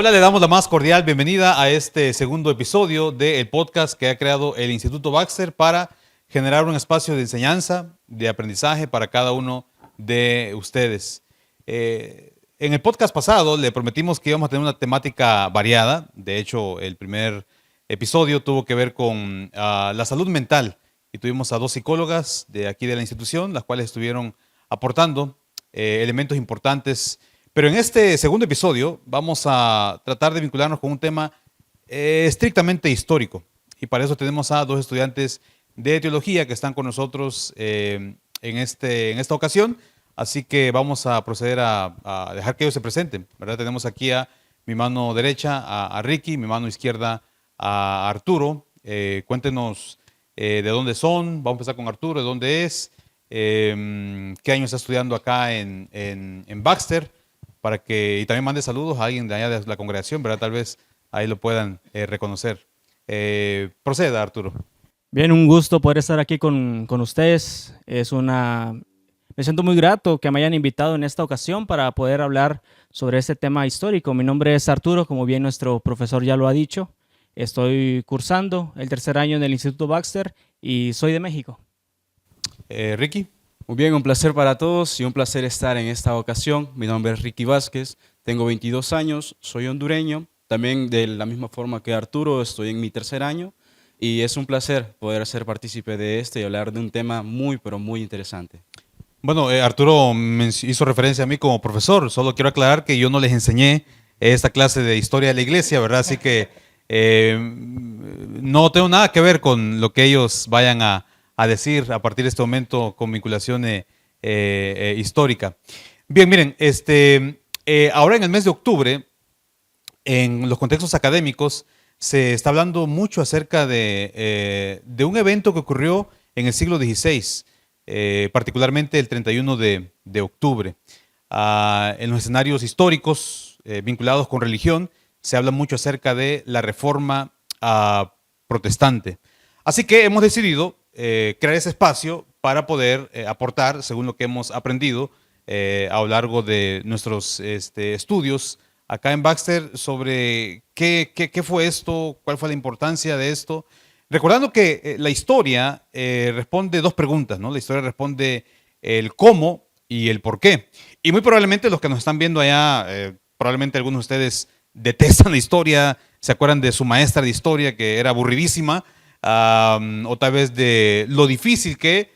Hola, le damos la más cordial bienvenida a este segundo episodio del podcast que ha creado el Instituto Baxter para generar un espacio de enseñanza, de aprendizaje para cada uno de ustedes. En el podcast pasado le prometimos que íbamos a tener una temática variada. De hecho, el primer episodio tuvo que ver con la salud mental y tuvimos a dos psicólogas de aquí de la institución, las cuales estuvieron aportando elementos importantes. Pero en este segundo episodio vamos a tratar de vincularnos con un tema estrictamente histórico. Y para eso tenemos a dos estudiantes de teología que están con nosotros en esta ocasión. Así que vamos a proceder a dejar que ellos se presenten, ¿verdad? Tenemos aquí a mi mano derecha a Ricky, mi mano izquierda a Arturo. Cuéntenos de dónde son. Vamos a empezar con Arturo, de dónde es, qué año está estudiando acá en Baxter, y también mande saludos a alguien de allá de la congregación, ¿verdad? Tal vez ahí lo puedan reconocer. Proceda, Arturo. Bien, un gusto poder estar aquí con ustedes. Me siento muy grato que me hayan invitado en esta ocasión para poder hablar sobre este tema histórico. Mi nombre es Arturo, como bien nuestro profesor ya lo ha dicho. Estoy cursando el tercer año en el Instituto Baxter y soy de México. Ricky. Muy bien, un placer para todos y un placer estar en esta ocasión. Mi nombre es Ricky Vázquez, tengo 22 años, soy hondureño. También de la misma forma que Arturo, estoy en mi tercer año y es un placer poder ser partícipe de este y hablar de un tema muy, pero muy interesante. Bueno, Arturo hizo referencia a mí como profesor. Solo quiero aclarar que yo no les enseñé esta clase de historia de la iglesia, ¿verdad? Así que no tengo nada que ver con lo que ellos vayan a decir a partir de este momento con vinculación histórica. Bien, miren, ahora en el mes de octubre, en los contextos académicos, se está hablando mucho acerca de un evento que ocurrió en el siglo XVI, particularmente el 31 de octubre. En los escenarios históricos vinculados con religión, se habla mucho acerca de la reforma protestante. Así que hemos decidido crear ese espacio para poder aportar, según lo que hemos aprendido a lo largo de nuestros estudios acá en Baxter, sobre qué fue esto, cuál fue la importancia de esto. Recordando que la historia responde dos preguntas, ¿no? La historia responde el cómo y el por qué. Y muy probablemente los que nos están viendo allá, probablemente algunos de ustedes detestan la historia, se acuerdan de su maestra de historia que era aburridísima, o tal vez de lo difícil que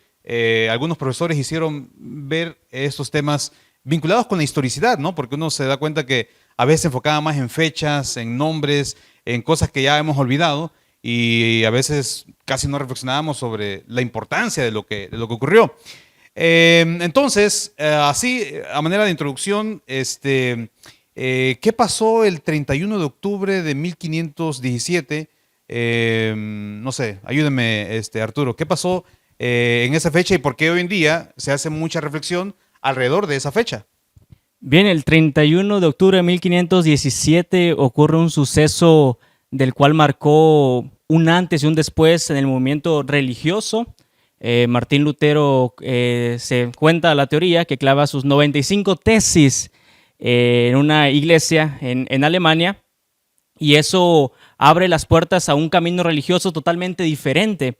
algunos profesores hicieron ver estos temas vinculados con la historicidad, ¿no? Porque uno se da cuenta que a veces se enfocaba más en fechas, en nombres, en cosas que ya hemos olvidado y a veces casi no reflexionábamos sobre la importancia de lo que ocurrió. Entonces, así, a manera de introducción, ¿qué pasó el 31 de octubre de 1517? No sé, ayúdenme, Arturo. ¿Qué pasó en esa fecha y por qué hoy en día se hace mucha reflexión alrededor de esa fecha? Bien, el 31 de octubre de 1517 ocurre un suceso del cual marcó un antes y un después en el movimiento religioso. Martín Lutero se cuenta la teoría que clava sus 95 tesis en una iglesia en Alemania, y eso abre las puertas a un camino religioso totalmente diferente.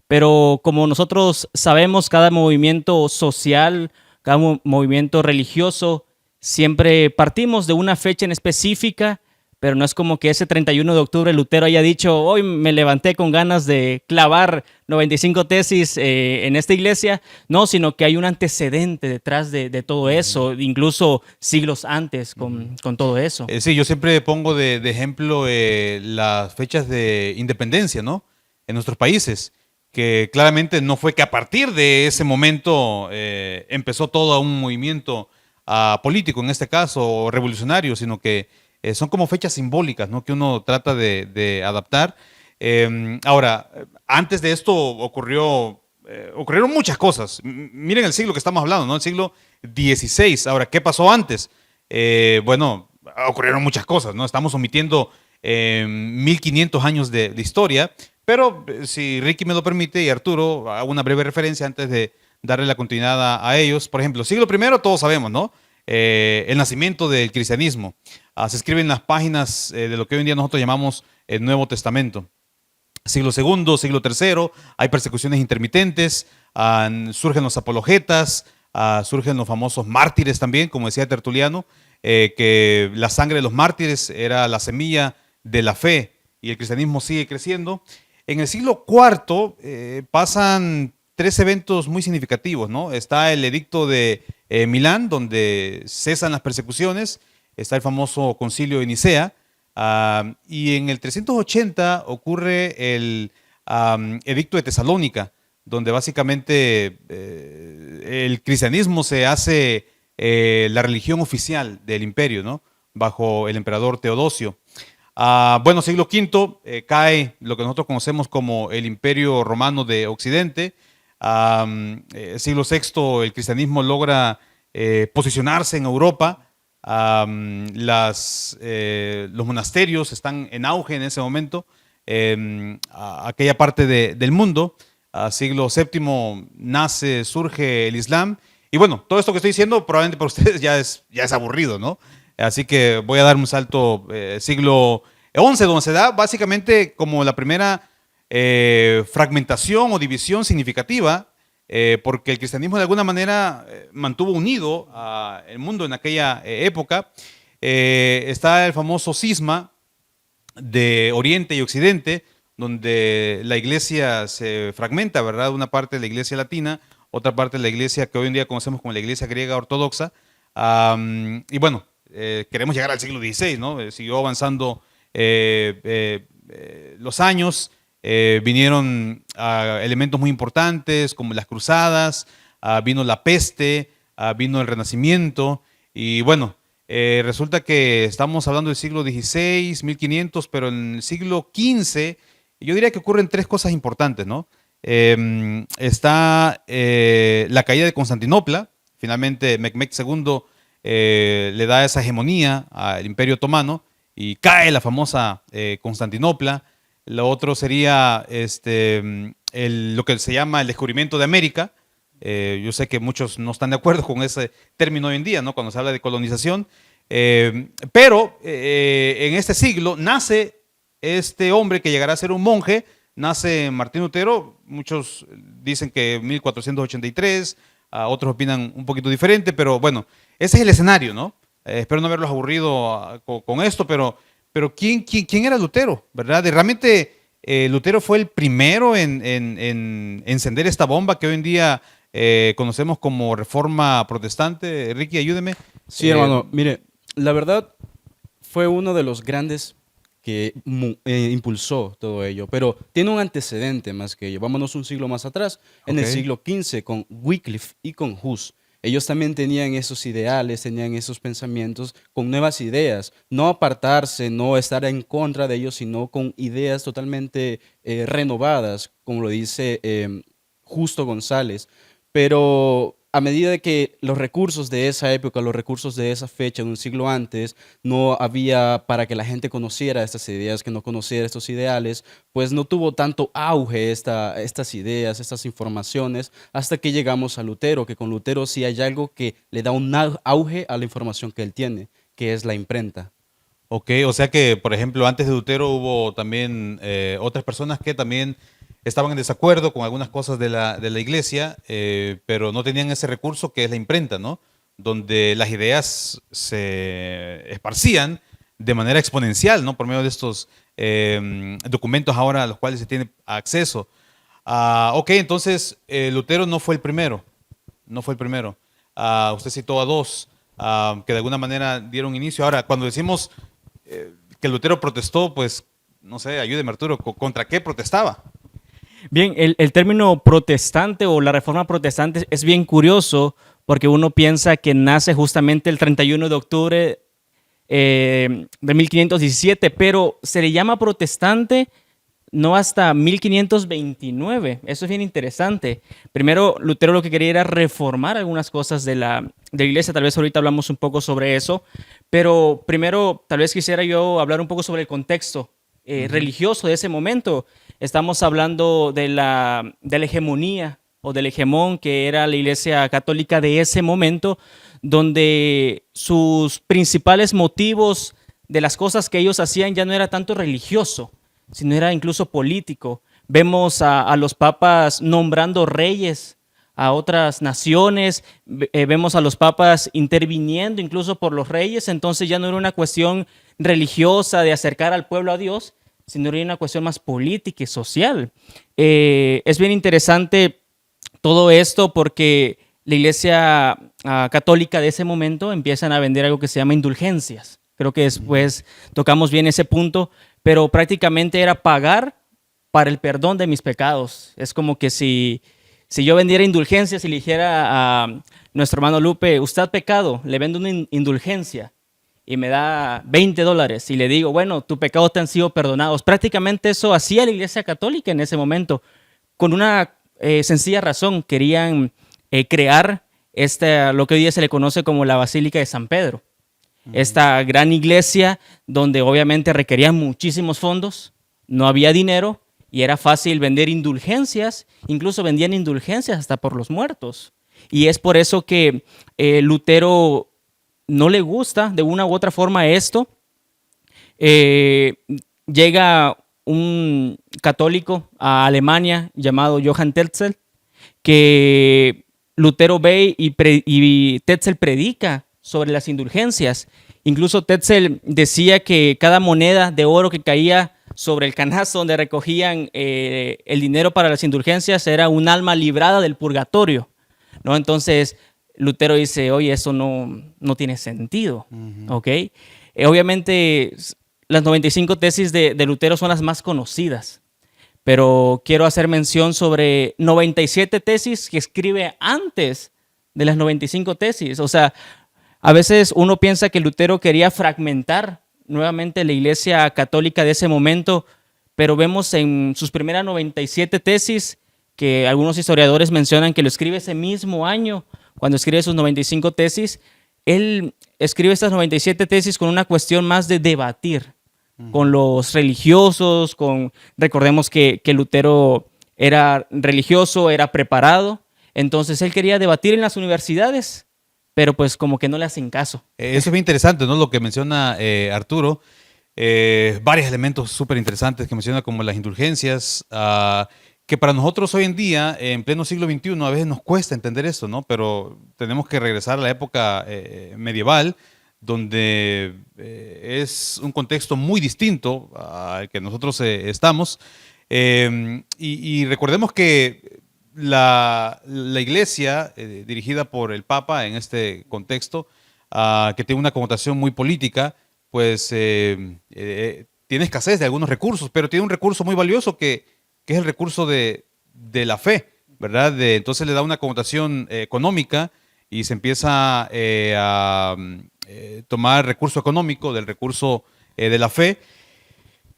Pero como nosotros sabemos, cada movimiento social, cada movimiento religioso, siempre partimos de una fecha en específica, pero no es como que ese 31 de octubre Lutero haya dicho, hoy me levanté con ganas de clavar 95 tesis en esta iglesia. No, sino que hay un antecedente detrás de todo eso, incluso siglos antes con todo eso. Sí, yo siempre pongo de ejemplo las fechas de independencia, ¿no? En nuestros países, que claramente no fue que a partir de ese momento empezó todo un movimiento político, en este caso, o revolucionario, sino que son como fechas simbólicas, ¿no? Que uno trata de adaptar. Ahora, antes de esto ocurrieron muchas cosas. Miren el siglo que estamos hablando, ¿no? El siglo XVI. Ahora, ¿qué pasó antes? Bueno, ocurrieron muchas cosas, ¿no? Estamos omitiendo 1500 años de historia, pero si Ricky me lo permite y Arturo, hago una breve referencia antes de darle la continuidad a ellos. Por ejemplo, siglo I, todos sabemos, ¿no? el nacimiento del cristianismo. Se escriben las páginas de lo que hoy en día nosotros llamamos el Nuevo Testamento. Siglo segundo, siglo tercero, hay persecuciones intermitentes, surgen los apologetas, surgen los famosos mártires también, como decía Tertuliano, que la sangre de los mártires era la semilla de la fe y el cristianismo sigue creciendo. En el siglo cuarto pasan tres eventos muy significativos, ¿no? Está el edicto de Milán, donde cesan las persecuciones, está el famoso concilio de Nicea, y en el 380 ocurre el edicto de Tesalónica, donde básicamente el cristianismo se hace la religión oficial del imperio, ¿no? Bajo el emperador Teodosio. Bueno, siglo V cae lo que nosotros conocemos como el Imperio Romano de Occidente. Siglo VI el cristianismo logra posicionarse en Europa. Los monasterios están en auge en ese momento, aquella parte del mundo. Siglo VII surge el Islam. Y bueno, todo esto que estoy diciendo probablemente para ustedes ya es aburrido, ¿no? Así que voy a dar un salto siglo XI, donde se da básicamente como la primera fragmentación o división significativa, porque el cristianismo de alguna manera mantuvo unido el mundo en aquella época. Está el famoso cisma de Oriente y Occidente, donde la iglesia se fragmenta, ¿verdad? Una parte de la iglesia latina, otra parte de la iglesia que hoy en día conocemos como la iglesia griega ortodoxa. Y bueno, queremos llegar al siglo XVI, ¿no? Siguió avanzando los años, vinieron elementos muy importantes como las cruzadas, vino la peste, vino el Renacimiento y bueno, resulta que estamos hablando del siglo XVI, 1500, pero en el siglo XV yo diría que ocurren tres cosas importantes, ¿no? Está la caída de Constantinopla, finalmente Mehmed II le da esa hegemonía al Imperio Otomano y cae la famosa Constantinopla. Lo otro sería lo que se llama el descubrimiento de América. Yo sé que muchos no están de acuerdo con ese término hoy en día, ¿no? Cuando se habla de colonización. Pero en este siglo nace este hombre que llegará a ser un monje, nace Martín Lutero. Muchos dicen que 1483, otros opinan un poquito diferente, pero bueno, ese es el escenario, ¿no? Espero no haberlos aburrido con esto, pero ¿quién era Lutero? ¿Verdad? Realmente Lutero fue el primero en encender esta bomba que hoy en día conocemos como Reforma Protestante. Ricky, ayúdeme. Sí, hermano, mire, la verdad fue uno de los grandes que impulsó todo ello, pero tiene un antecedente más que ello. Vámonos un siglo más atrás, en el siglo XV, con Wycliffe y con Hus. Ellos también tenían esos ideales, tenían esos pensamientos con nuevas ideas, no apartarse, no estar en contra de ellos, sino con ideas totalmente renovadas, como lo dice Justo González. Pero a medida de que los recursos de esa época, los recursos de esa fecha, un siglo antes, no había para que la gente conociera estas ideas, que no conociera estos ideales, pues no tuvo tanto auge estas ideas, estas informaciones, hasta que llegamos a Lutero, que con Lutero sí hay algo que le da un auge a la información que él tiene, que es la imprenta. Ok, o sea que, por ejemplo, antes de Lutero hubo también otras personas que también estaban en desacuerdo con algunas cosas de la iglesia, pero no tenían ese recurso que es la imprenta, ¿no? Donde las ideas se esparcían de manera exponencial, ¿no? Por medio de estos documentos ahora a los cuales se tiene acceso. Ok, entonces Lutero no fue el primero, no fue el primero. Usted citó a dos que de alguna manera dieron inicio. Ahora, cuando decimos que Lutero protestó, pues, no sé, ayúdeme Arturo, ¿contra qué protestaba? Bien, el término protestante o la reforma protestante es bien curioso porque uno piensa que nace justamente el 31 de octubre de 1517, pero se le llama protestante no hasta 1529. Eso es bien interesante. Primero, Lutero lo que quería era reformar algunas cosas de la iglesia. Tal vez ahorita hablamos un poco sobre eso, pero primero tal vez quisiera yo hablar un poco sobre el contexto religioso de ese momento. Estamos hablando de la hegemonía o del hegemón que era la Iglesia Católica de ese momento, donde sus principales motivos de las cosas que ellos hacían ya no era tanto religioso, sino era incluso político. Vemos a los papas nombrando reyes a otras naciones, vemos a los papas interviniendo incluso por los reyes, entonces ya no era una cuestión religiosa de acercar al pueblo a Dios, sino era una cuestión más política y social. Es bien interesante todo esto porque la Iglesia católica de ese momento empiezan a vender algo que se llama indulgencias. Creo que después tocamos bien ese punto, pero prácticamente era pagar para el perdón de mis pecados. Es como que si yo vendiera indulgencias y le dijera a nuestro hermano Lupe, usted ha pecado, le vendo una indulgencia y me da $20 y le digo, bueno, tus pecados te han sido perdonados. Prácticamente eso hacía la Iglesia Católica en ese momento, con una sencilla razón. Querían crear lo que hoy día se le conoce como la Basílica de San Pedro. Esta gran iglesia donde obviamente requerían muchísimos fondos, no había dinero y era fácil vender indulgencias, incluso vendían indulgencias hasta por los muertos. Y es por eso que Lutero no le gusta de una u otra forma esto. Llega un católico a Alemania llamado Johann Tetzel, que Lutero ve y Tetzel predica sobre las indulgencias. Incluso Tetzel decía que cada moneda de oro que caía sobre el canasto donde recogían el dinero para las indulgencias era un alma librada del purgatorio, ¿no? Entonces Lutero dice, oye, eso no tiene sentido, ¿ok? Obviamente las 95 tesis de Lutero son las más conocidas, pero quiero hacer mención sobre 97 tesis que escribe antes de las 95 tesis. O sea, a veces uno piensa que Lutero quería fragmentar nuevamente la Iglesia Católica de ese momento, pero vemos en sus primeras 97 tesis que algunos historiadores mencionan que lo escribe ese mismo año, cuando escribe sus 95 tesis. Él escribe estas 97 tesis con una cuestión más de debatir con los religiosos, recordemos que Lutero era religioso, era preparado, entonces él quería debatir en las universidades, pero pues como que no le hacen caso. Eso es bien interesante, ¿no? Lo que menciona Arturo, varios elementos súper interesantes que menciona, como las indulgencias, que para nosotros hoy en día, en pleno siglo XXI, a veces nos cuesta entender esto, ¿no? Pero tenemos que regresar a la época medieval, donde es un contexto muy distinto al que nosotros estamos. Y recordemos que la iglesia, dirigida por el Papa en este contexto, que tiene una connotación muy política, pues tiene escasez de algunos recursos, pero tiene un recurso muy valioso que es el recurso de la fe, ¿verdad? Entonces le da una connotación económica y se empieza a tomar recurso económico del recurso de la fe.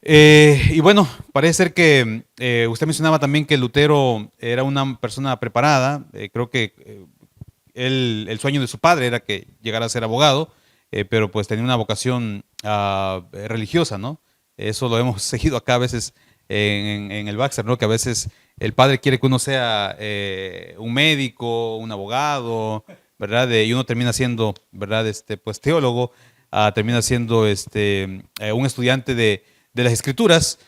Y bueno, parece ser que usted mencionaba también que Lutero era una persona preparada. Creo que el sueño de su padre era que llegara a ser abogado, pero pues tenía una vocación religiosa, ¿no? Eso lo hemos seguido acá a veces en el Baxter, ¿no? Que a veces el padre quiere que uno sea un médico, un abogado, ¿verdad? Y uno termina siendo, ¿verdad? Pues teólogo, termina siendo un estudiante de las Escrituras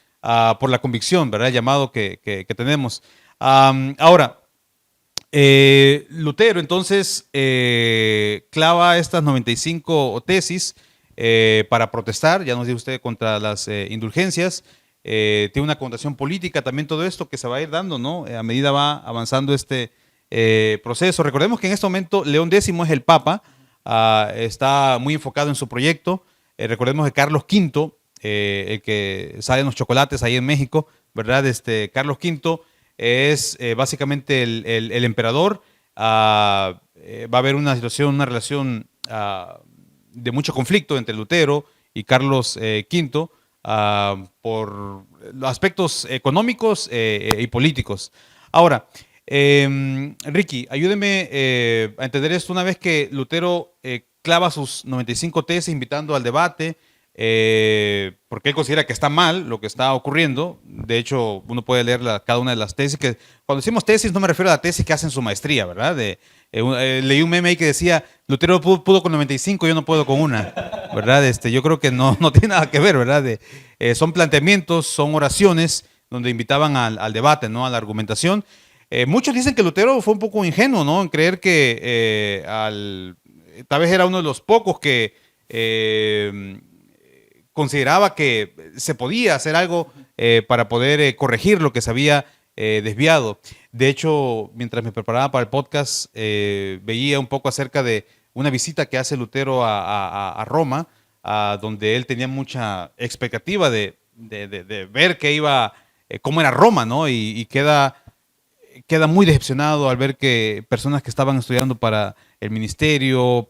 por la convicción, ¿verdad? El llamado que tenemos. Ahora, Lutero entonces clava estas 95 tesis para protestar, ya nos dijo usted, contra las indulgencias. Tiene una connotación política también todo esto que se va a ir dando, ¿no? A medida va avanzando este proceso. Recordemos que en este momento León X es el Papa, está muy enfocado en su proyecto. Recordemos que Carlos V, el que sale en los chocolates ahí en México, ¿verdad? Carlos V es básicamente el emperador. Va a haber una situación, una relación de mucho conflicto entre Lutero y Carlos V por aspectos económicos y políticos. Ahora, Ricky, ayúdeme a entender esto. Una vez que Lutero clava sus 95 tesis invitando al debate, porque él considera que está mal lo que está ocurriendo. De hecho, uno puede leer cada una de las tesis. Que, cuando decimos tesis, no me refiero a la tesis que hacen su maestría, ¿verdad? Leí un meme ahí que decía, Lutero pudo con 95, yo no puedo con una, ¿verdad? Yo creo que no tiene nada que ver, ¿verdad? Son planteamientos, son oraciones donde invitaban al debate, ¿no? A la argumentación. Muchos dicen que Lutero fue un poco ingenuo, ¿no? En creer que tal vez era uno de los pocos que consideraba que se podía hacer algo para poder corregir lo que se había desviado. De hecho, mientras me preparaba para el podcast, veía un poco acerca de una visita que hace Lutero a Roma, donde él tenía mucha expectativa de ver qué iba, cómo era Roma, ¿no? Y queda muy decepcionado al ver que personas que estaban estudiando para el ministerio,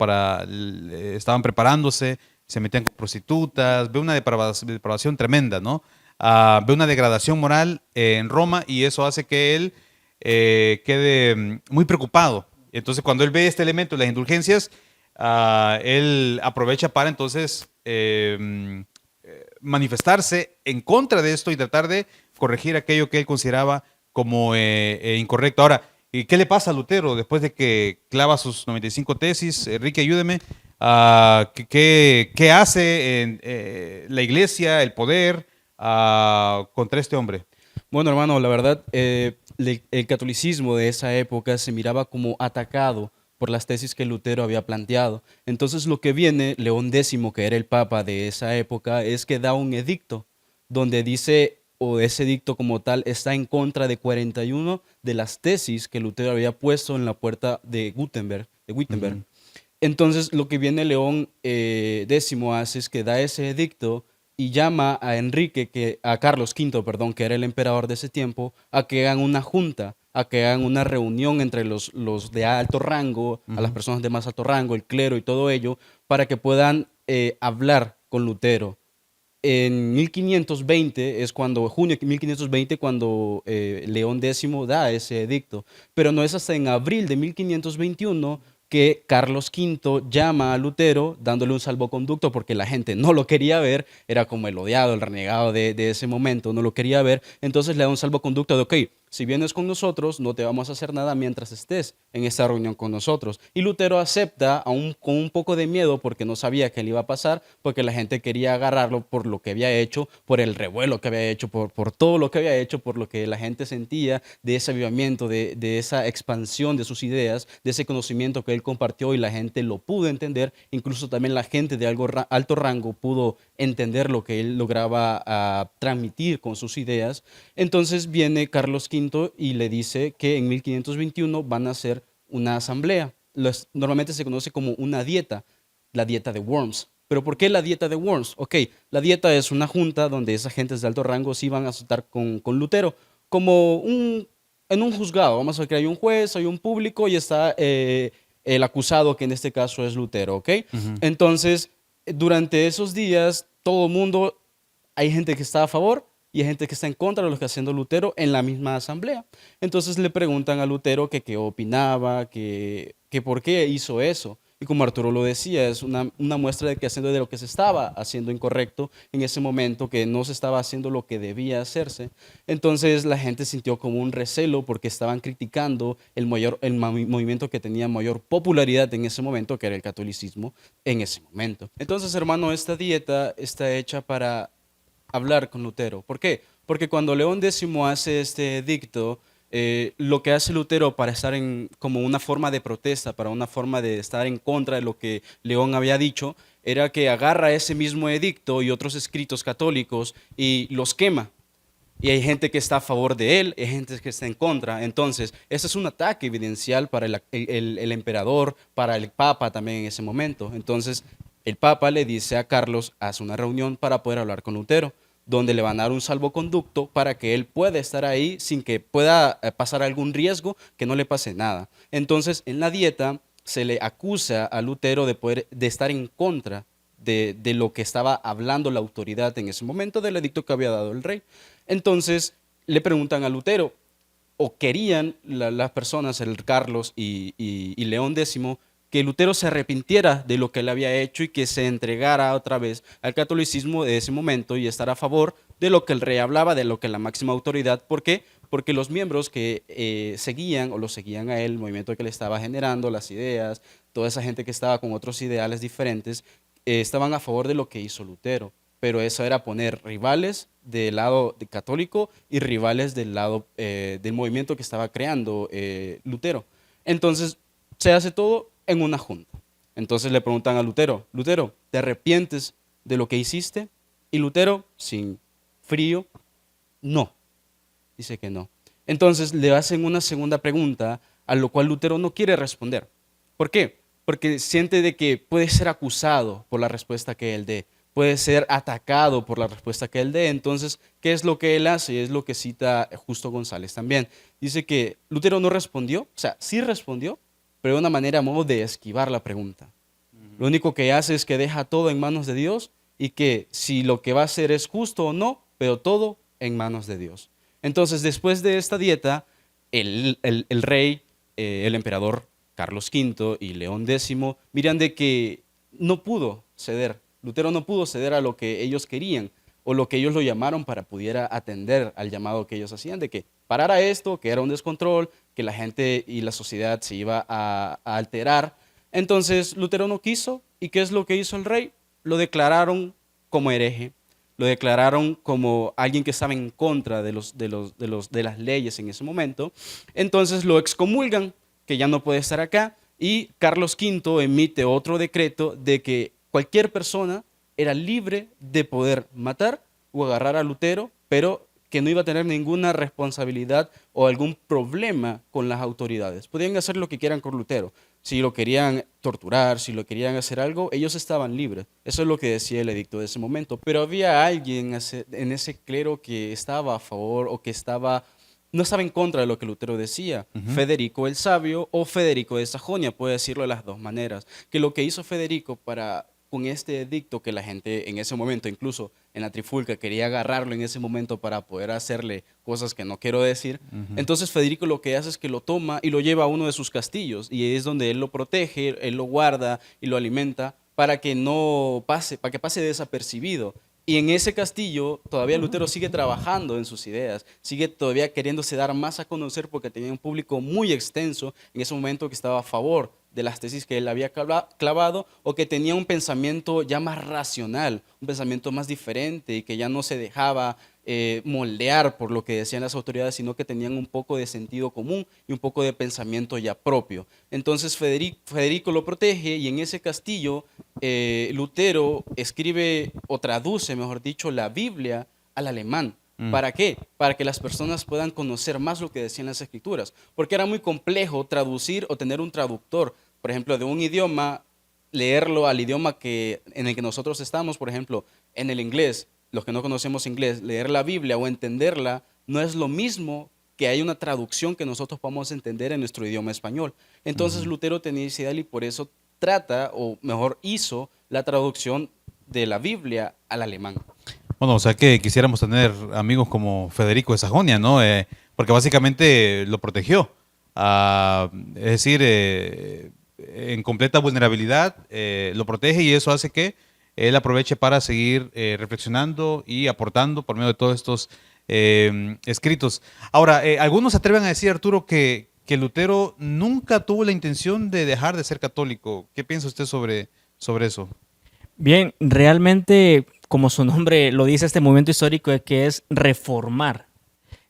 estaban preparándose, se metían con prostitutas, ve una depravación tremenda, ¿no? Ve una degradación moral en Roma y eso hace que él quede muy preocupado. Entonces, cuando él ve este elemento de las indulgencias, él aprovecha para entonces manifestarse en contra de esto y tratar de corregir aquello que él consideraba como incorrecto. Ahora, ¿y qué le pasa a Lutero después de que clava sus 95 tesis? Enrique, ayúdeme. ¿Qué hace la iglesia, el poder, contra este hombre? Bueno, hermano, la verdad, el catolicismo de esa época se miraba como atacado por las tesis que Lutero había planteado. Entonces, lo que viene, León X, que era el papa de esa época, es que da un edicto donde dice, o ese edicto como tal, está en contra de 41 de las tesis que Lutero había puesto en la puerta de Wittenberg. Entonces, lo que viene León X hace es que da ese edicto y llama a Carlos V, perdón, que era el emperador de ese tiempo, a que hagan una junta, a que hagan una reunión entre los de alto rango, a las personas de más alto rango, el clero y todo ello, para que puedan hablar con Lutero. En 1520 es cuando, junio de 1520, cuando León X da ese edicto, pero no es hasta en abril de 1521 que Carlos V llama a Lutero dándole un salvoconducto porque la gente no lo quería ver, era como el odiado, el renegado de ese momento, no lo quería ver, entonces le da un salvoconducto de, ok, si vienes con nosotros, no te vamos a hacer nada mientras estés en esta reunión con nosotros. Y Lutero acepta, aún con un poco de miedo, porque no sabía qué le iba a pasar, porque la gente quería agarrarlo por lo que había hecho, por el revuelo que había hecho, por todo lo que había hecho, por lo que la gente sentía de ese avivamiento, de esa expansión de sus ideas, de ese conocimiento que él compartió y la gente lo pudo entender. Incluso también la gente de alto rango pudo entender lo que él lograba transmitir con sus ideas. Entonces viene Carlos V y le dice que en 1521 van a hacer una asamblea. Normalmente se conoce como una dieta, la dieta de Worms. ¿Pero por qué la dieta de Worms? Ok, la dieta es una junta donde esas gentes de alto rango sí van a estar con Lutero, como en un juzgado. Vamos a ver que hay un juez, hay un público y está el acusado, que en este caso es Lutero, ¿ok? Entonces, durante esos días, todo el mundo, hay gente que está a favor y hay gente que está en contra de lo que está haciendo Lutero en la misma asamblea. Entonces le preguntan a Lutero que qué opinaba, que por qué hizo eso. Y como Arturo lo decía, es una muestra de que haciendo de lo que se estaba haciendo incorrecto en ese momento, que no se estaba haciendo lo que debía hacerse. Entonces la gente sintió como un recelo porque estaban criticando el movimiento que tenía mayor popularidad en ese momento, que era el catolicismo en ese momento. Entonces, hermano, esta dieta está hecha para hablar con Lutero. ¿Por qué? Porque cuando León X hace este edicto, lo que hace Lutero para estar como una forma de protesta, para una forma de estar en contra de lo que León había dicho, era que agarra ese mismo edicto y otros escritos católicos y los quema. Y hay gente que está a favor de él, hay gente que está en contra. Entonces, ese es un ataque evidencial para el emperador, para el papa también en ese momento. Entonces, el papa le dice a Carlos, haz una reunión para poder hablar con Lutero, donde le van a dar un salvoconducto para que él pueda estar ahí sin que pueda pasar algún riesgo, que no le pase nada. Entonces, en la dieta se le acusa a Lutero de estar en contra de lo que estaba hablando la autoridad en ese momento del edicto que había dado el rey. Entonces, le preguntan a Lutero, o querían las personas, el Carlos y León X, que Lutero se arrepintiera de lo que él había hecho y que se entregara otra vez al catolicismo de ese momento y estar a favor de lo que el rey hablaba, de lo que la máxima autoridad. ¿Por qué? Porque los miembros que seguían o lo seguían a él, el movimiento que le estaba generando, las ideas, toda esa gente que estaba con otros ideales diferentes, estaban a favor de lo que hizo Lutero. Pero eso era poner rivales del lado católico y rivales del lado del movimiento que estaba creando Lutero. Entonces, se hace todo en una junta. Entonces le preguntan a Lutero, Lutero, ¿te arrepientes de lo que hiciste? Y Lutero, sin frío, no. Dice que no. Entonces le hacen una segunda pregunta, a lo cual Lutero no quiere responder. ¿Por qué? Porque siente de que puede ser acusado por la respuesta que él dé, puede ser atacado por la respuesta que él dé. Entonces, ¿qué es lo que él hace? Y es lo que cita Justo González también. Dice que Lutero no respondió, o sea, sí respondió, pero de una manera a modo de esquivar la pregunta. Lo único que hace es que deja todo en manos de Dios y que si lo que va a hacer es justo o no, pero todo en manos de Dios. Entonces, después de esta dieta, el rey, el emperador Carlos V y León X miran de que no pudo ceder. Lutero no pudo ceder a lo que ellos querían o lo que ellos lo llamaron para pudiera atender al llamado que ellos hacían, de que parara esto, que era un descontrol, que la gente y la sociedad se iba a alterar. Entonces Lutero no quiso, ¿y qué es lo que hizo el rey? Lo declararon como hereje, lo declararon como alguien que estaba en contra de las leyes en ese momento. Entonces lo excomulgan, que ya no puede estar acá, y Carlos V emite otro decreto de que cualquier persona era libre de poder matar o agarrar a Lutero, pero que no iba a tener ninguna responsabilidad o algún problema con las autoridades. Podían hacer lo que quieran con Lutero. Si lo querían torturar, si lo querían hacer algo, ellos estaban libres. Eso es lo que decía el edicto de ese momento. Pero había alguien en ese clero que estaba a favor o que no estaba en contra de lo que Lutero decía. Federico el Sabio o Federico de Sajonia, puede decirlo de las dos maneras. Que lo que hizo Federico con este edicto, que la gente en ese momento, incluso en la trifulca, quería agarrarlo en ese momento para poder hacerle cosas que no quiero decir. Entonces Federico lo que hace es que lo toma y lo lleva a uno de sus castillos, y es donde él lo protege, él lo guarda y lo alimenta para que no pase, para que pase desapercibido. Y en ese castillo todavía Lutero sigue trabajando en sus ideas, sigue todavía queriéndose dar más a conocer porque tenía un público muy extenso en ese momento que estaba a favor de las tesis que él había clavado, o que tenía un pensamiento ya más racional, un pensamiento más diferente y que ya no se dejaba moldear por lo que decían las autoridades, sino que tenían un poco de sentido común y un poco de pensamiento ya propio. Entonces Federico lo protege, y en ese castillo Lutero escribe o traduce, mejor dicho, la Biblia al alemán. ¿Para qué? Para que las personas puedan conocer más lo que decían las escrituras, porque era muy complejo traducir o tener un traductor, por ejemplo, de un idioma, leerlo al idioma en el que nosotros estamos, por ejemplo, en el inglés. Los que no conocemos inglés, leer la Biblia o entenderla no es lo mismo que hay una traducción que nosotros podamos entender en nuestro idioma español. Entonces Lutero tenía ese ideal y por eso trata, o mejor hizo, la traducción de la Biblia al alemán. Bueno, o sea que quisiéramos tener amigos como Federico de Sajonia, ¿no? Porque básicamente lo protegió. Es decir, en completa vulnerabilidad lo protege, y eso hace que él aproveche para seguir reflexionando y aportando por medio de todos estos escritos. Ahora, algunos se atreven a decir, Arturo, que Lutero nunca tuvo la intención de dejar de ser católico. ¿Qué piensa usted sobre eso? Bien, realmente, como su nombre lo dice, este movimiento histórico que es reformar.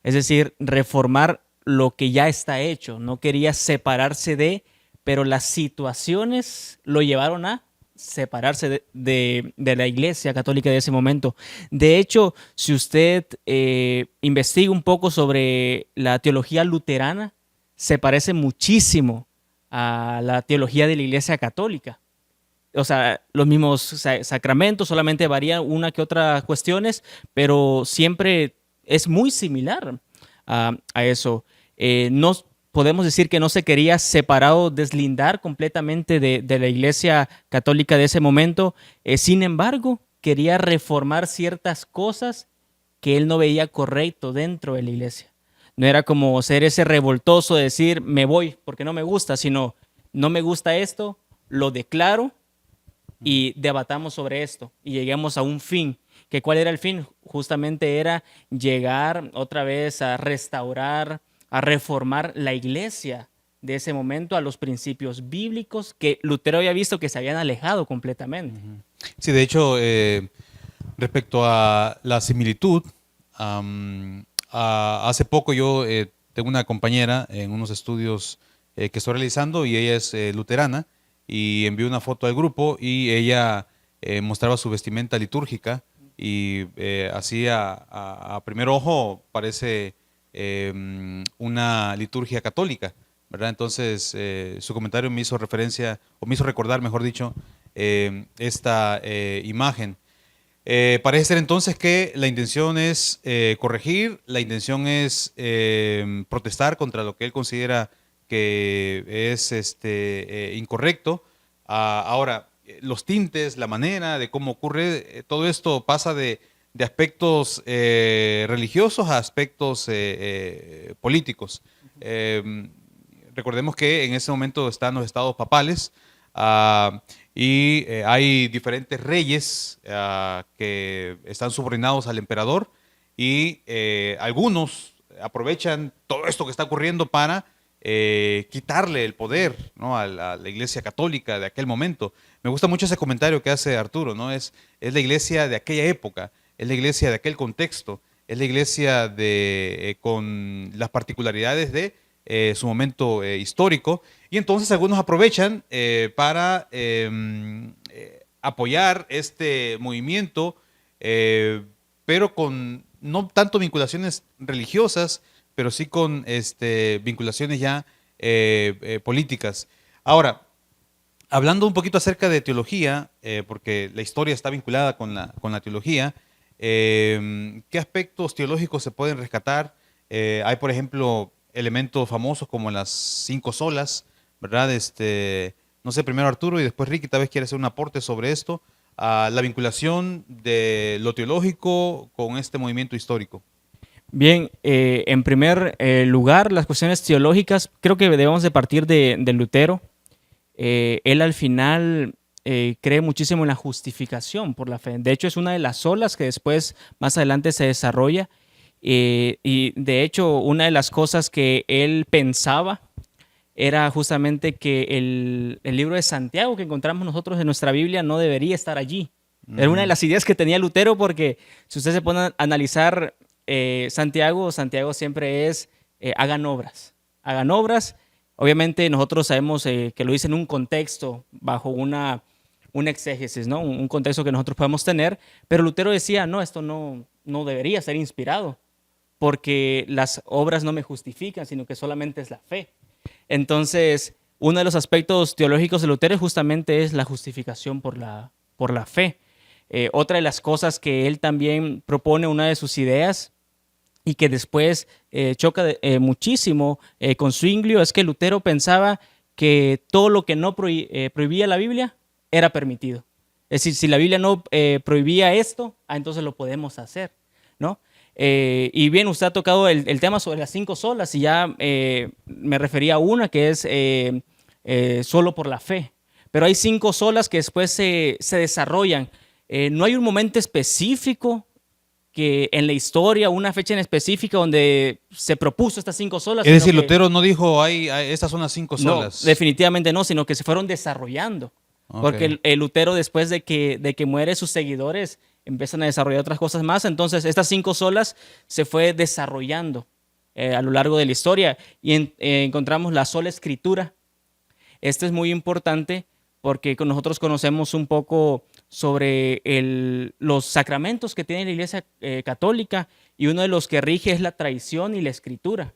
Es decir, reformar lo que ya está hecho. No quería separarse pero las situaciones lo llevaron a separarse de la Iglesia Católica de ese momento. De hecho, si usted investiga un poco sobre la teología luterana, se parece muchísimo a la teología de la Iglesia Católica. O sea, los mismos sacramentos, solamente varían una que otra cuestiones, pero siempre es muy similar a eso. No podemos decir que no se quería separar o deslindar completamente de la Iglesia Católica de ese momento. Sin embargo, quería reformar ciertas cosas que él no veía correcto dentro de la Iglesia. No era como ser ese revoltoso de decir, me voy porque no me gusta, sino no me gusta esto, lo declaro y debatamos sobre esto y lleguemos a un fin. ¿Que cuál era el fin? Justamente era llegar otra vez a restaurar, a reformar la iglesia de ese momento a los principios bíblicos que Lutero había visto que se habían alejado completamente. Sí, de hecho, respecto a la similitud, hace poco yo tengo una compañera en unos estudios que estoy realizando y ella es luterana y envió una foto al grupo y ella mostraba su vestimenta litúrgica y así a primer ojo parece una liturgia católica, ¿verdad? Entonces su comentario me hizo referencia, o me hizo recordar, mejor dicho, esta imagen. Parece ser entonces que la intención es corregir, la intención es protestar contra lo que él considera que es incorrecto. Ahora, los tintes, la manera de cómo ocurre, todo esto pasa de aspectos religiosos a aspectos políticos. Recordemos que en ese momento están los estados papales, y hay diferentes reyes que están subordinados al emperador y algunos aprovechan todo esto que está ocurriendo para quitarle el poder, ¿no?, a la iglesia católica de aquel momento. Me gusta mucho ese comentario que hace Arturo, ¿no? Es la iglesia de aquella época, es la iglesia de aquel contexto, es la iglesia con las particularidades de su momento histórico, y entonces algunos aprovechan para apoyar este movimiento, pero con no tanto vinculaciones religiosas, pero sí con vinculaciones ya políticas. Ahora, hablando un poquito acerca de teología, porque la historia está vinculada con la teología, ¿qué aspectos teológicos se pueden rescatar? Hay, por ejemplo, elementos famosos como las 5 solas, ¿verdad? No sé, primero Arturo y después Ricky, tal vez quiere hacer un aporte sobre esto, la vinculación de lo teológico con este movimiento histórico. Bien, en primer lugar, las cuestiones teológicas, creo que debemos de partir de Lutero. Él al final cree muchísimo en la justificación por la fe. De hecho, es una de las solas que después, más adelante, se desarrolla. Y de hecho, una de las cosas que él pensaba era justamente que el libro de Santiago que encontramos nosotros en nuestra Biblia no debería estar allí. Era una de las ideas que tenía Lutero, porque si usted se pone a analizar Santiago siempre es hagan obras. Hagan obras. Obviamente nosotros sabemos que lo dice en un contexto, bajo una exégesis, ¿no? Un contexto que nosotros podemos tener, pero Lutero decía, no, esto no debería ser inspirado, porque las obras no me justifican, sino que solamente es la fe. Entonces, uno de los aspectos teológicos de Lutero justamente es la justificación por la fe. Otra de las cosas que él también propone, una de sus ideas, y que después choca muchísimo con Zwinglio, es que Lutero pensaba que todo lo que no prohibía la Biblia era permitido. Es decir, si la Biblia no prohibía esto, entonces lo podemos hacer, ¿no? Y bien, usted ha tocado el tema sobre las 5 solas y ya me refería a una que es solo por la fe. Pero hay 5 solas que después se desarrollan. No hay un momento específico que en la historia, una fecha en específica donde se propuso estas 5 solas. Es decir, Lutero no dijo, estas son las 5 solas. No, definitivamente no, sino que se fueron desarrollando. Okay. Porque el Lutero, después de que muere, sus seguidores empiezan a desarrollar otras cosas más. Entonces, estas 5 solas se fue desarrollando a lo largo de la historia. Y encontramos la sola escritura. Esto es muy importante porque nosotros conocemos un poco sobre los sacramentos que tiene la Iglesia católica, y uno de los que rige es la tradición y la escritura.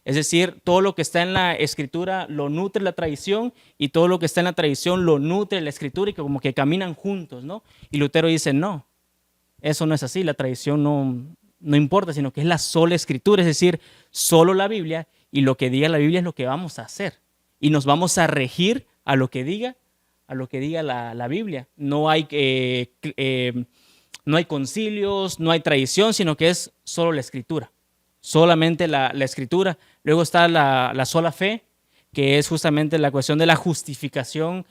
Es decir, todo lo que está en la escritura lo nutre la tradición, y todo lo que está en la tradición lo nutre la escritura, y que como que caminan juntos, ¿no? Y Lutero dice, no, eso no es así, la tradición no importa, sino que es la sola escritura, es decir, solo la Biblia, y lo que diga la Biblia es lo que vamos a hacer. Y nos vamos a regir a lo que diga la Biblia. No hay concilios, no hay tradición, sino que es solo la escritura. Solamente la escritura. Luego está la sola fe, que es justamente la cuestión de la justificación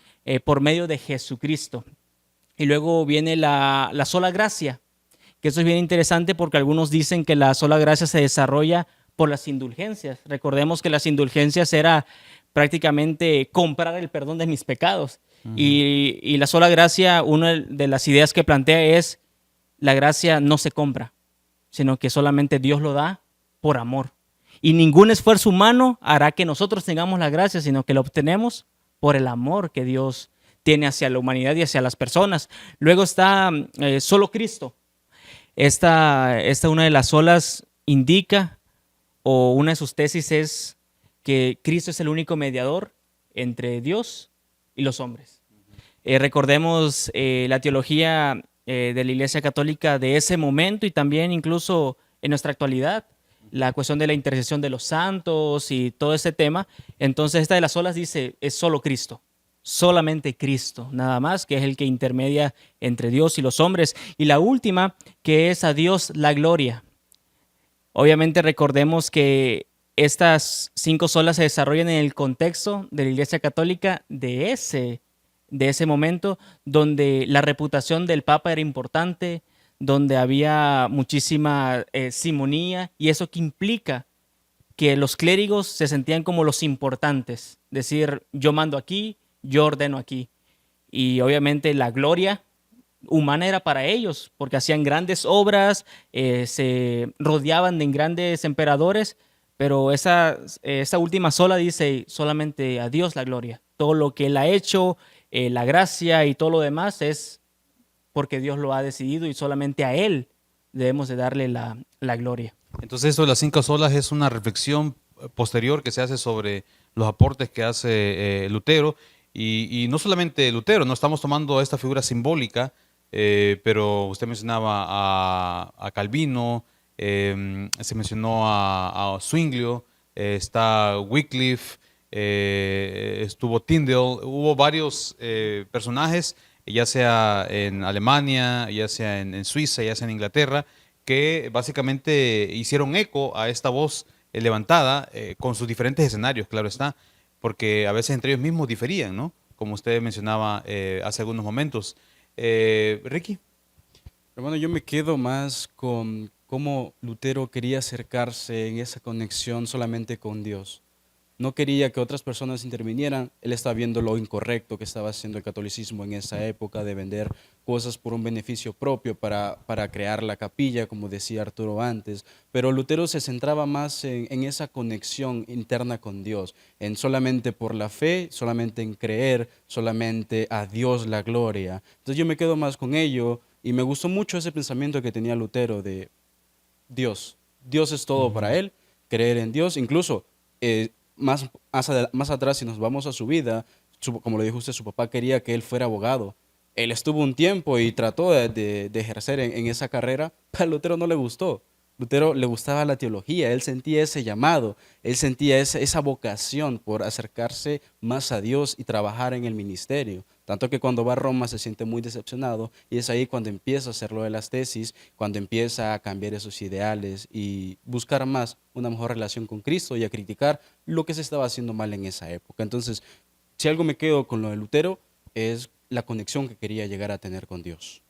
por medio de Jesucristo. Y luego viene la sola gracia, que eso es bien interesante porque algunos dicen que la sola gracia se desarrolla por las indulgencias. Recordemos que las indulgencias era prácticamente comprar el perdón de mis pecados. Y la sola gracia, una de las ideas que plantea es, la gracia no se compra, sino que solamente Dios lo da por amor. Y ningún esfuerzo humano hará que nosotros tengamos la gracia, sino que la obtenemos por el amor que Dios tiene hacia la humanidad y hacia las personas. Luego está solo Cristo. Esta una de las solas indica, o una de sus tesis es que Cristo es el único mediador entre Dios y los hombres. Recordemos la teología de la Iglesia Católica de ese momento y también incluso en nuestra actualidad, la cuestión de la intercesión de los santos y todo ese tema. Entonces esta de las solas dice, es solo Cristo. Solamente Cristo, nada más, que es el que intermedia entre Dios y los hombres. Y la última, que es a Dios la gloria. Obviamente recordemos que estas 5 solas se desarrollan en el contexto de la Iglesia Católica de ese momento, donde la reputación del Papa era importante, donde había muchísima simonía, y eso que implica que los clérigos se sentían como los importantes, decir, yo mando aquí, yo ordeno aquí. Y obviamente la gloria humana era para ellos, porque hacían grandes obras, se rodeaban de grandes emperadores, pero esa última sola dice solamente a Dios la gloria. Todo lo que Él ha hecho, la gracia y todo lo demás es porque Dios lo ha decidido y solamente a Él debemos de darle la gloria. Entonces esto de las 5 solas es una reflexión posterior que se hace sobre los aportes que hace Lutero, y no solamente Lutero, no estamos tomando esta figura simbólica, pero usted mencionaba a Calvino, se mencionó a Zwinglio, está Wycliffe, estuvo Tyndale, hubo varios personajes, ya sea en Alemania, ya sea en Suiza, ya sea en Inglaterra, que básicamente hicieron eco a esta voz levantada con sus diferentes escenarios, claro está, porque a veces entre ellos mismos diferían, ¿no? Como usted mencionaba hace algunos momentos. Ricky. Hermano, yo me quedo más con cómo Lutero quería acercarse en esa conexión solamente con Dios. No quería que otras personas intervinieran. Él estaba viendo lo incorrecto que estaba haciendo el catolicismo en esa época, de vender cosas por un beneficio propio para crear la capilla, como decía Arturo antes. Pero Lutero se centraba más en esa conexión interna con Dios, en solamente por la fe, solamente en creer, solamente a Dios la gloria. Entonces yo me quedo más con ello, y me gustó mucho ese pensamiento que tenía Lutero de Dios. Dios es todo para él, creer en Dios. Incluso más atrás, si nos vamos a su vida, como le dijo usted, su papá quería que él fuera abogado. Él estuvo un tiempo y trató de ejercer en esa carrera, pero a Lutero no le gustó. Lutero le gustaba la teología, él sentía ese llamado, él sentía esa vocación por acercarse más a Dios y trabajar en el ministerio. Tanto que cuando va a Roma se siente muy decepcionado, y es ahí cuando empieza a hacer lo de las tesis, cuando empieza a cambiar esos ideales y buscar más una mejor relación con Cristo y a criticar lo que se estaba haciendo mal en esa época. Entonces, si algo me quedo con lo de Lutero, es la conexión que quería llegar a tener con Dios.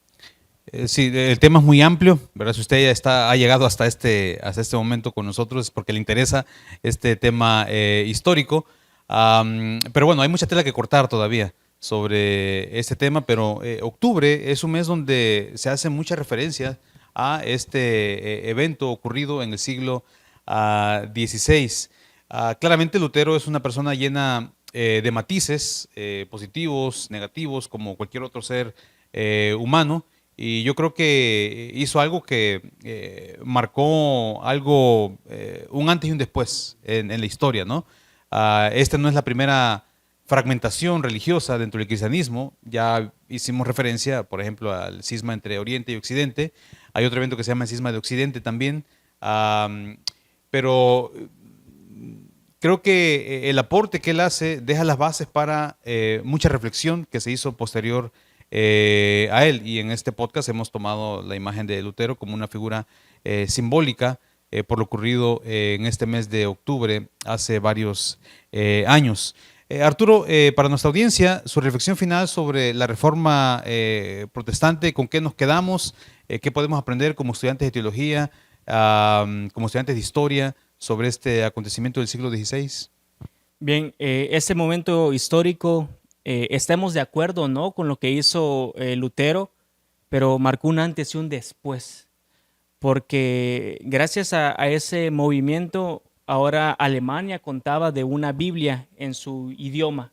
Sí, el tema es muy amplio, ¿verdad? Si usted ha llegado hasta este momento con nosotros es porque le interesa este tema histórico. Pero bueno, hay mucha tela que cortar todavía sobre este tema, pero octubre es un mes donde se hace mucha referencia a este evento ocurrido en el siglo XVI. Claramente Lutero es una persona llena de matices positivos, negativos, como cualquier otro ser humano. Y yo creo que hizo algo que marcó algo, un antes y un después en la historia, ¿no? Esta no es la primera fragmentación religiosa dentro del cristianismo. Ya hicimos referencia, por ejemplo, al cisma entre Oriente y Occidente. Hay otro evento que se llama el cisma de Occidente también. Pero creo que el aporte que él hace deja las bases para mucha reflexión que se hizo posterior a él, y en este podcast hemos tomado la imagen de Lutero como una figura simbólica por lo ocurrido en este mes de octubre hace varios años. Arturo, para nuestra audiencia, su reflexión final sobre la reforma protestante, ¿con qué nos quedamos? ¿Qué podemos aprender como estudiantes de teología, como estudiantes de historia sobre este acontecimiento del siglo XVI? Bien, este momento histórico, estemos de acuerdo, ¿no?, con lo que hizo Lutero, pero marcó un antes y un después, porque gracias a ese movimiento, ahora Alemania contaba de una Biblia en su idioma.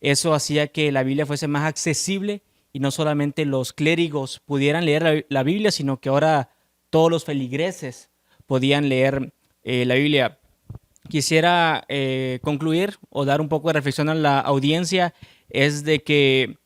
Eso hacía que la Biblia fuese más accesible y no solamente los clérigos pudieran leer la Biblia, sino que ahora todos los feligreses podían leer la Biblia. Quisiera concluir o dar un poco de reflexión a la audiencia, es de que,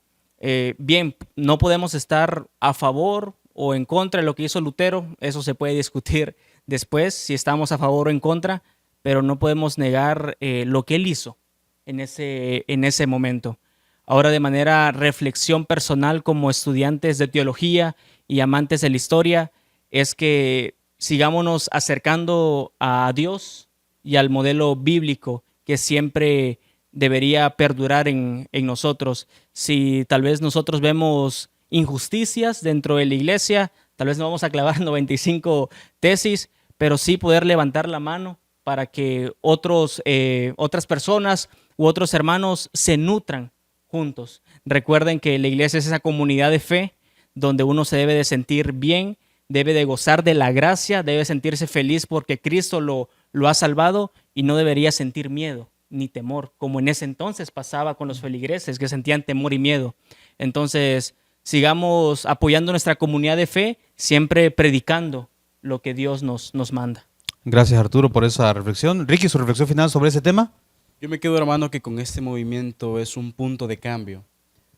bien, no podemos estar a favor o en contra de lo que hizo Lutero, eso se puede discutir después, si estamos a favor o en contra, pero no podemos negar lo que él hizo en ese momento. Ahora, de manera reflexión personal como estudiantes de teología y amantes de la historia, es que sigámonos acercando a Dios y al modelo bíblico que siempre debería perdurar en nosotros. Si tal vez nosotros vemos injusticias dentro de la iglesia, tal vez no vamos a clavar 95 tesis, pero sí poder levantar la mano para que otras personas u otros hermanos se nutran juntos. Recuerden que la iglesia es esa comunidad de fe donde uno se debe de sentir bien, debe de gozar de la gracia, debe sentirse feliz porque Cristo lo ha salvado y no debería sentir miedo ni temor, como en ese entonces pasaba con los feligreses que sentían temor y miedo. Entonces, sigamos apoyando nuestra comunidad de fe, siempre predicando lo que Dios nos manda. Gracias, Arturo, por esa reflexión. Ricky, su reflexión final sobre ese tema. Yo me quedo, hermano, que con este movimiento es un punto de cambio,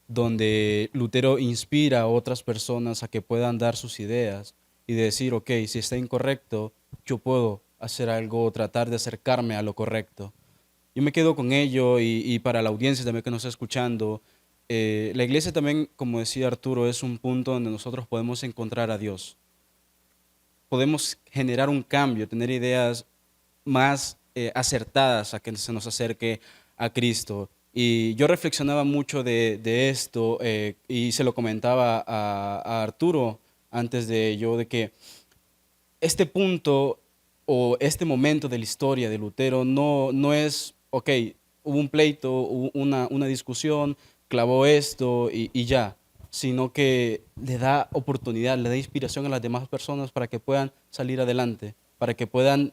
donde Lutero inspira a otras personas a que puedan dar sus ideas y decir, ok, si está incorrecto, yo puedo hacer algo, tratar de acercarme a lo correcto. Yo me quedo con ello y para la audiencia también que nos está escuchando, la iglesia también, como decía Arturo, es un punto donde nosotros podemos encontrar a Dios. Podemos generar un cambio, tener ideas más acertadas a que se nos acerque a Cristo. Y yo reflexionaba mucho de esto y se lo comentaba a Arturo antes de ello, de que este punto o este momento de la historia de Lutero no es, ok, hubo un pleito, hubo una discusión, clavó esto y ya, sino que le da oportunidad, le da inspiración a las demás personas para que puedan salir adelante, para que puedan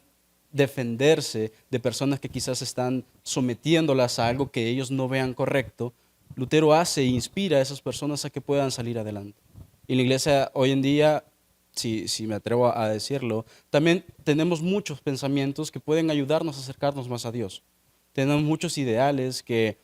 defenderse de personas que quizás están sometiéndolas a algo que ellos no vean correcto. Lutero hace e inspira a esas personas a que puedan salir adelante. Y la iglesia hoy en día, si me atrevo a decirlo, también tenemos muchos pensamientos que pueden ayudarnos a acercarnos más a Dios. Tenemos muchos ideales que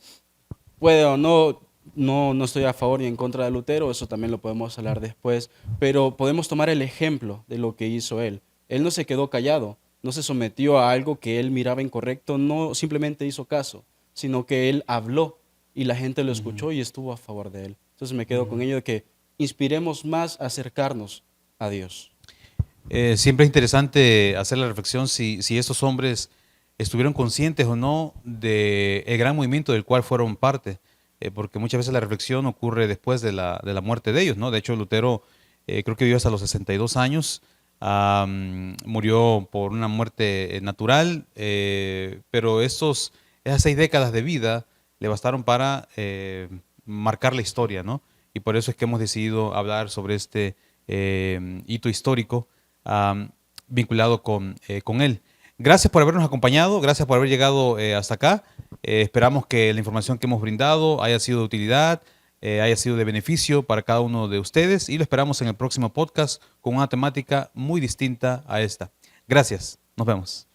puede o no estoy a favor ni en contra de Lutero, eso también lo podemos hablar después, pero podemos tomar el ejemplo de lo que hizo él. Él no se quedó callado, no se sometió a algo que él miraba incorrecto, no simplemente hizo caso, sino que él habló y la gente lo escuchó y estuvo a favor de él. Entonces me quedo con ello de que inspiremos más a acercarnos a Dios. Siempre es interesante hacer la reflexión si estos hombres estuvieron conscientes o no del gran movimiento del cual fueron parte, porque muchas veces la reflexión ocurre después de la muerte de ellos, ¿no? De hecho, Lutero creo que vivió hasta los 62 años, murió por una muerte natural, pero esas 6 décadas de vida le bastaron para marcar la historia, ¿no? Y por eso es que hemos decidido hablar sobre este hito histórico vinculado con él. Gracias por habernos acompañado, gracias por haber llegado hasta acá. Esperamos que la información que hemos brindado haya sido de utilidad, haya sido de beneficio para cada uno de ustedes y lo esperamos en el próximo podcast con una temática muy distinta a esta. Gracias, nos vemos.